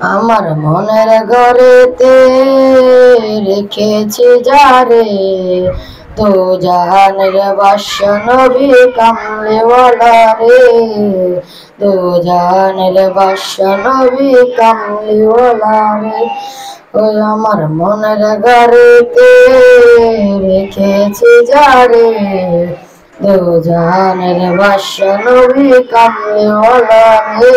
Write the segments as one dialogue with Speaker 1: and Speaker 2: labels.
Speaker 1: আমার মনের ঘরেতে রেখেছি যারে, তো জাহানের বাদশা নবী কামলিওয়ালা রে, তো জাহানের বাদশা নবী কামলিওয়ালা রে। ওই আমার মনের ঘরেতে রেখেছি যারে, তো জাহানের বাদশা নবী কামলিওয়ালা রে,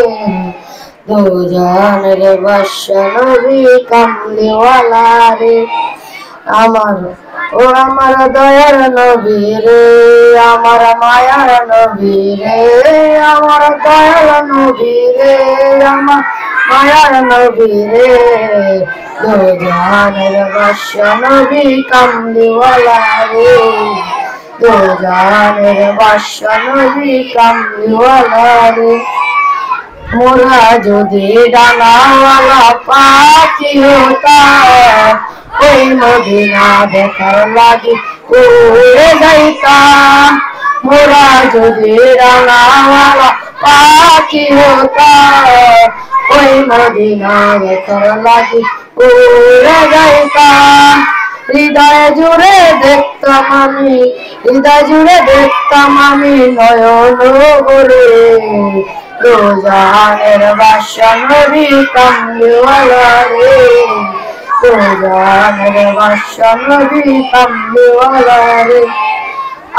Speaker 1: দো জাহানের বাদশা নবী কামলিওয়ালা রে। আমার আমার দয়ার নবী রে, আমার মায়ার নবী রে, আমার দয়ার নবী রে, আমার মায়ার নবী রে, দো জাহানের বাদশা নবী কামলিওয়ালা রে, দো জাহানের বাদশা নবী কামলিওয়ালা রে। মোরা যদি ডানাওয়ালা পাখি হতাম, ওই মদিনা দেখার লাগি উড়ে যাইতাম। মোরা যদি ডানাওয়ালা পাখি হতাম, ওই মদিনা দেখার লাগি উড়ে যাইতাম। হৃদয় জুড়ে দেখতাম আমি, হৃদয় জুড়ে দেখতাম আমি নয়ন ভরে, দো জাহানের বাদশা নবী কামলিওয়ালা রে, দো জাহানের বাদশা নবী কামলিওয়ালা রে।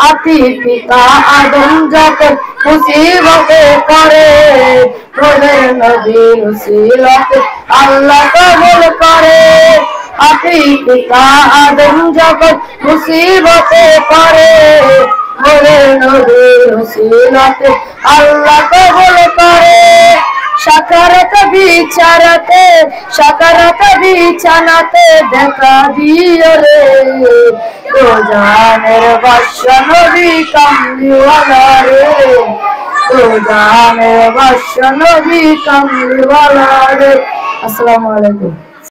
Speaker 1: আতি পিতা আদম যখন মুসিবতে পড়ে, নূরের নবীর উসিলতে আল্লাহ কবুল করে। আতি পিতা আদম যখন মুসিবতে পড়ে, নূরের নবীর উসিলতে আল্লাহ কবুল করে। সাকারাত বিচারাতে, সাকারাত বিছানাতে দেখা দিও রে, দো জাহানের বাদশা নবী কামলিওয়ালা রে, দো জাহানের বাদশা নবী কামলিওয়ালা রে। আসসালামু আলাইকুম।